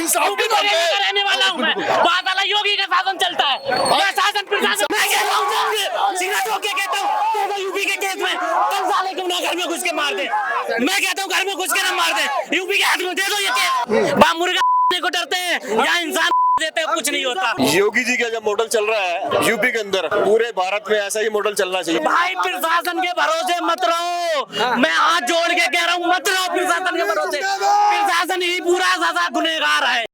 रहने वाला हूँ मैं। बात अलग, योगी का शासन चलता है, मैं शासन प्रशासन मैं कहता हूँ, सीधा ठोक के कहता हूँ, तो यूपी के केस में कल साले को ना घर में घुस के मार दे। मैं कहता हूँ घर में घुस के ना मार दे, यूपी के हाथ में दे दो ये केस। बा मुर्गा को डरते हैं या इंसान देते हैं, कुछ नहीं होता। योगी जी का जब मॉडल चल रहा है यूपी के अंदर, पूरे भारत में ऐसा ही मॉडल चलना चाहिए। भाई प्रशासन के भरोसे मत रहो, मैं हाथ जोड़ के कह रहा हूँ, मत रहो प्रशासन के भरोसे। प्रशासन ही पूरा ज्यादा गुनहगार है।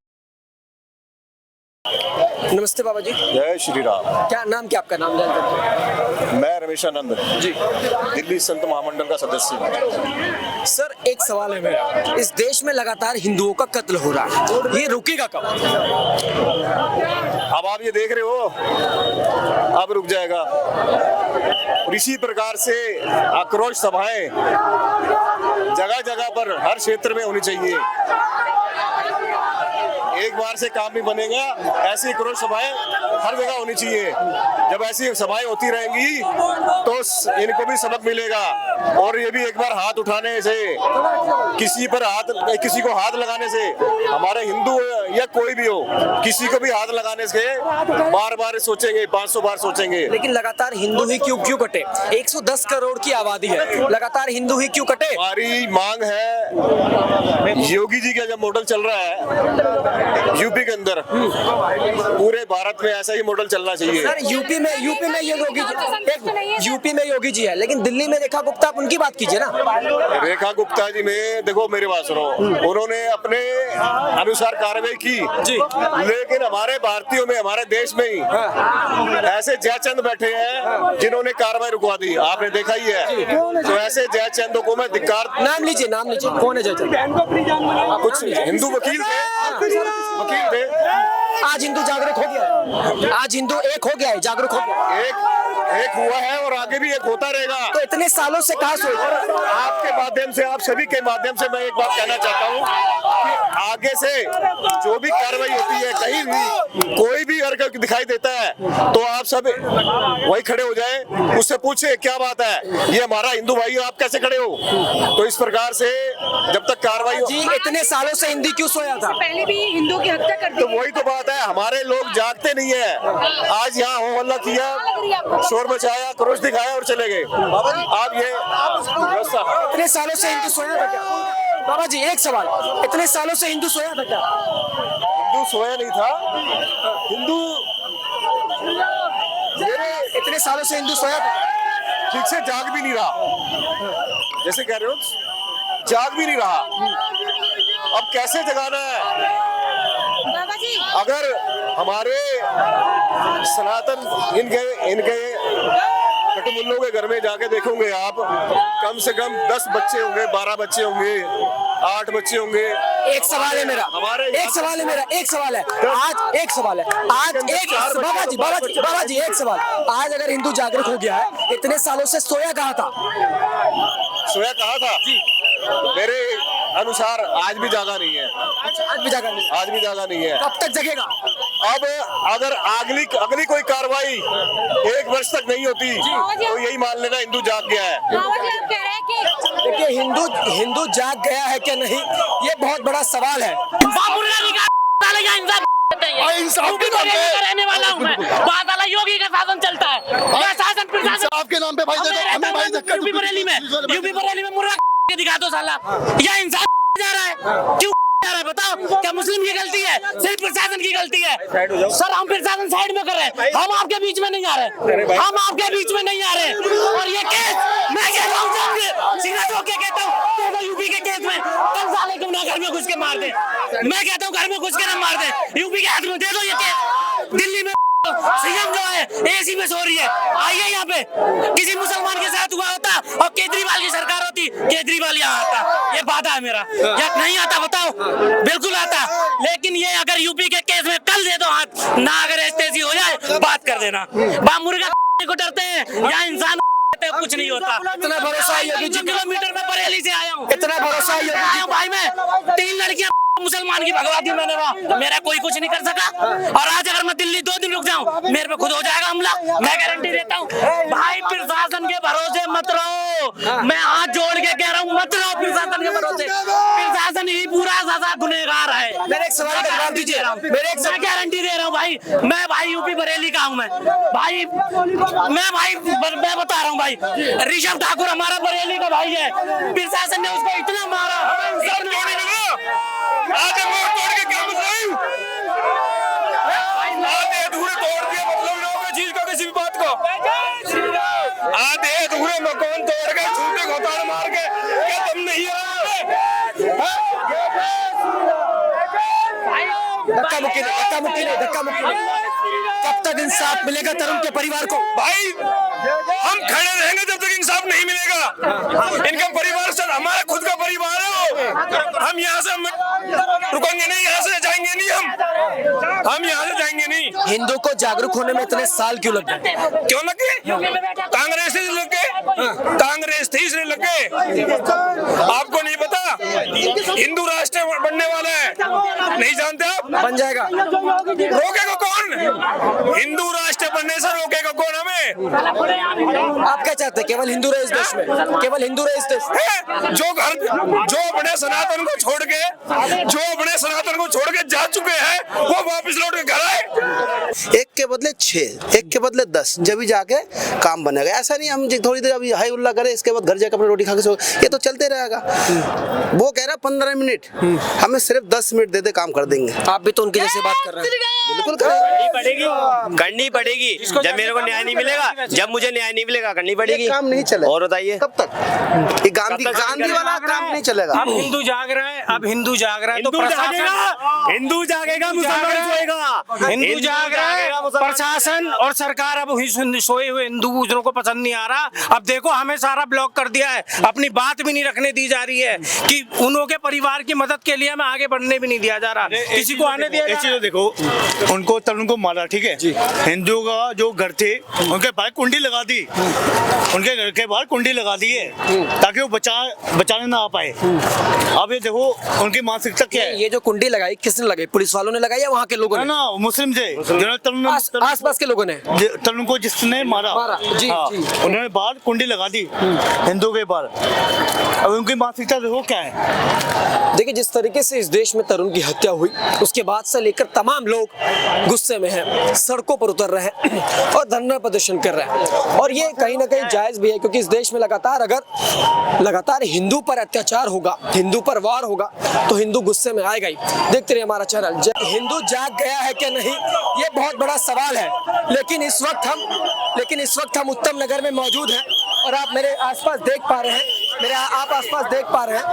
नमस्ते बाबा जी। जय श्री राम। क्या नाम, क्या आपका नाम जान सकते हैं? मैं रमेशानंद जी, दिल्ली संत महामंडल का सदस्य हूँ। सर एक सवाल है मेरा, इस देश में लगातार हिंदुओं का कत्ल हो रहा है, ये रुकेगा कब? अब आप ये देख रहे हो, अब रुक जाएगा। और इसी प्रकार से आक्रोश सभाएं जगह जगह पर हर क्षेत्र में होनी चाहिए। एक बार से काम नहीं बनेगा, ऐसी आक्रोश सभाएं हर जगह होनी चाहिए। जब ऐसी सभाएं होती रहेंगी तो इनको भी सबक मिलेगा। और ये भी एक बार हाथ उठाने से, किसी को हाथ लगाने से, हमारे हिंदू या कोई भी हो, किसी को भी हाथ लगाने से बार बार सोचेंगे, 500 बार सोचेंगे। लेकिन लगातार हिंदू ही क्यों कटे? 110 करोड़ की आबादी है, लगातार हिंदू ही क्यों कटे? हमारी मांग है, योगी जी का जब मॉडल चल रहा है यूपी के अंदर, पूरे भारत में ऐसा ही मॉडल चलना चाहिए। सर यूपी में ये यूपी में योगी जी है, लेकिन दिल्ली में रेखा गुप्ता, आप उनकी बात कीजिए ना। रेखा गुप्ता जी में देखो, मेरी बात सुनो, उन्होंने अपने अनुसार कार्रवाई की जी, लेकिन हमारे भारतीयों में, हमारे देश में ही ऐसे जयचंद बैठे हैं जिन्होंने कार्रवाई रुकवा दी, आपने देखा ही है। तो ऐसे जयचंदों को मैं धिक्कार। नाम लीजिए, कौन है जयचंद? कुछ हिंदू वकील थे। आज हिंदू जागरूक हो गया है, आज हिंदू एक हो गया है, जागरूक हो गया है। एक हुआ है और आगे भी एक होता रहेगा। तो इतने सालों से कहाँ सोच? आपके माध्यम से, आप सभी के माध्यम से मैं एक बात कहना चाहता हूँ कि आगे से जो भी कार्रवाई होती है, कहीं भी कोई भी हरकत दिखाई देता है, तो आप सब वही खड़े हो जाए, उससे पूछे क्या बात है, ये हमारा हिंदू भाई, आप कैसे खड़े हो? तो इस प्रकार से जब तक कार्रवाई जी, इतने सालों से हिंदी क्यों सोया था? पहले भी हिंदू की हत्या कर दी। तो वही तो बात है, हमारे लोग जागते नहीं है। आज यहाँ हो हल्ला किया, शोर मचाया, क्रोश दिखाया और चले गए। आप ये इतने सालों से हिंदू सोया था क्या? बाबा जी एक सवाल, इतने सालों से हिंदू सोया था क्या? हिंदू सोया नहीं था, हिंदू इतने सालों से हिंदू सोया था, ठीक से जाग भी नहीं रहा। जैसे कह रहे हो, जाग भी नहीं रहा। अब कैसे जगाना है? बाबा जी, अगर हमारे सनातन इनके कटमुल्लों के घर में जाके देखोगे आप, कम से कम 10 बच्चे होंगे, 12 बच्चे होंगे, 8 बच्चे होंगे। एक सवाल है मेरा, एक सवाल है, आज एक सवाल है, बाबा जी एक सवाल, आज अगर हिंदू जागरूक हो गया है, इतने सालों से सोया कहाँ था? सोया कहाँ था? मेरे अनुसार आज भी जागा नहीं है। आज भी जागा नहीं है। कब तक जगेगा? अब अगर अगली कोई कार्रवाई 1 वर्ष तक नहीं होती तो यही मान लेना हिंदू जाग गया है। बाबा जी आप कह रहे हैं कि देखिए हिंदू जाग गया है क्या नहीं, ये बहुत बड़ा सवाल है। रहने वाला हूँ मैं। बात अलग, योगी का शासन चलता है, मैं शासन प्रशासन आपके नाम पे भाई दे दो, हमें भाई धक्का। यूपी बरेली में मुर्गा के दिखा दो साला, या इंसान जा रहा है, क्यों जा रहा है बताओ? क्या मुस्लिम की गलती है? सिर्फ प्रशासन की गलती है? सर हम प्रशासन साइड में कर रहे हैं, हम आपके बीच में नहीं आ रहे, हम आपके बीच में नहीं आ रहे। और ये केस मैं कह रहा हूँ, सीधा ठोक के कहता हूँ, तो यूपी के केस में कल साले को ना घर में घुस के मार दे। मैं कहता हूँ घर में घुस के ना मार दे, यूपी के हाथ में दे दो ये केस। दिल्ली में सीएम जो है एसी में सो रही है, आइए यहाँ पे। किसी मुसलमान के साथ हुआ होता और केजरीवाल की सरकार होती, केजरीवाल यहाँ आता, ये वादा है मेरा। या नहीं आता बताओ? बिल्कुल आता। लेकिन ये अगर यूपी के केस में कल दे दो हाथ ना, अगर एसटीसी हो जाए बात कर देना। बा मुर्गा को डरते हैं या इंसान कुछ नहीं होता। इतना भरोसा है योगी जी? किलोमीटर में बरेली से आया हूँ, इतना भरोसा है योगी जी? भाई मैं 3 लड़कियां मुसलमान की भगवा दी मैंने, वहाँ मेरा कोई कुछ नहीं कर सका। और आज अगर मैं दिल्ली 2 दिन रुक जाऊं, मेरे पे खुद हो जाएगा हमला, मैं गारंटी देता हूँ। भाई प्रशासन के भरोसे मत रहो, मैं हाथ जोड़ के कह रहा हूँ, मत रहो प्रशासन के भरोसे। प्रशासन ही पूरा ज्यादा गुनहगार है। सवाल का जवाब दीजिए। मेरे एक मैं गारंटी दे रहा हूँ भाई, मैं भाई यूपी बरेली का हूँ मैं भाई, मैं बता रहा हूँ भाई, ऋषभ ठाकुर हमारा बरेली का भाई है, प्रशासन ने उसको इतना मारा। आज मोड़ तोड़ के क्या मतलब? आधे अधूरे तोड़ दिए, मतलब लोगों चीज को, किसी भी बात को आधे अधूरे मकान तोड़ के, झूठे घोटाले मार के, क्या तुम नहीं धक्का मुक्की नहीं। कब तक इंसाफ मिलेगा तरुण के परिवार को? भाई हम खड़े रहेंगे जब तक इंसाफ नहीं मिलेगा। इनका परिवार सर हमारा खुद का परिवार है वो। हम यहाँ से रुकेंगे नहीं, यहाँ से जाएंगे नहीं, हम यहाँ से जाएंगे नहीं। हिंदू को जागरूक होने में इतने साल क्यों लग गए? क्यों लगे? कांग्रेस ही लग गए, कांग्रेस थी इसलिए लग गए। आपको नहीं पता हिंदू राष्ट्र बनने वाला है, नहीं जानते आप? बन जाएगा। रोकेगा कौन? हिंदू राष्ट्र बनने से रोकेगा कौन हमें? आप क्या चाहते हैं? केवल हिंदू रहे इस देश में, केवल हिंदू रहे इस देश में? जो अपने सनातन को छोड़ के जा चुके हैं, वो वापस लौट के घर आए। एक के बदले 6, एक के बदले 10, जब भी जाके काम बनेगा। ऐसा नहीं हम थोड़ी देर अभी हाई उल्ला करें, इसके बाद घर जाकर अपनी रोटी खा के सो, ये तो चलते रहेगा। वो कह रहा 15 मिनट, हमें सिर्फ 10 मिनट दे दे, काम कर देंगे। आप भी तो उनकी जैसे बात कर रहे हैं। बिल्कुल करेंगे। करनी पड़ेगी जब मेरे को न्याय नहीं मिलेगा, जब मुझे न्याय नहीं मिलेगा करनी पड़ेगी। काम नहीं चलेगा। और बताइए कब तक? ये गांधी वाला काम नहीं चलेगा। अब हिंदू जाग रहा है, तो हिंदू जागेगा, मुसलमान सोएगा। हिंदू जाग रहा है, प्रशासन और सरकार अब सोए हुए हिंदुओं को पसंद नहीं आ रहा। अब देखो हमें सारा ब्लॉक कर दिया है, अपनी बात भी नहीं रखने दी जा रही है कि उन्हों के परिवार की मदद के लिए हमें आगे बढ़ने भी नहीं दिया जा रहा, किसी को आने दिया जा रहा। देखो उनको तरुण को मारा, ठीक है, हिंदुओं का जो घर थे उनके बाहर कुंडी लगा दी, उनके घर के बाहर कुंडी लगा दी है ताकि वो बचाने ना आ पाए। अब ये देखो उनकी मानसिकता क्या है। ये जो कुंडी लगाई किसने लगाई? पुलिस वालों ने लगाई या वहाँ के लोगों ने? ना मुस्लिम थे, जिन्होंने आसपास के लोगों ने तरुण को जिसने मारा, जी, हाँ, जी। उन्होंने बाहर कुंडी लगा दी हिंदुओं के बाहर। अब उनकी मानसिकता देखो क्या है। देखिए जिस तरीके से इस देश में तरुण की हत्या हुई, उसके बाद से लेकर तमाम लोग गुस्से में हैं, सड़कों पर उतर रहे हैं और धरना प्रदर्शन कर रहे हैं। और ये कहीं ना कहीं जायज भी है, क्योंकि इस देश में लगातार हिंदू पर अत्याचार होगा, हिंदू पर वार होगा, तो हिंदू गुस्से में आएगा ही। देखते रहिए हमारा चैनल। हिंदू जाग गया है क्या नहीं, ये बहुत बड़ा सवाल है। लेकिन इस वक्त हम उत्तम नगर में मौजूद हैं और आप मेरे आसपास देख पा रहे हैं, आप आसपास देख पा रहे हैं।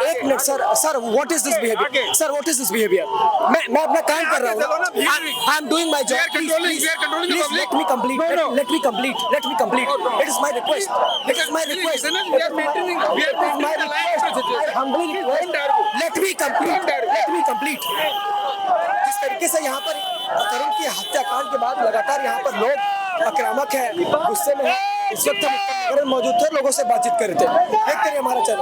एक minute sir, what is this behaviour? Sir what is this behaviour? मैं अपना काम कर रहा हूँ। I am doing my job. Please let me complete. It is my request. Let me complete. जिस तरीके से यहाँ पर तरुण की हत्याकांड के बाद लगातार यहाँ पर लोग आक्रामक है, गुस्से में है। इस वक्त हम उत्तर नगर में मौजूद थे, लोगों से बातचीत कर रहे थे। देखते रहिए हमारा चैनल।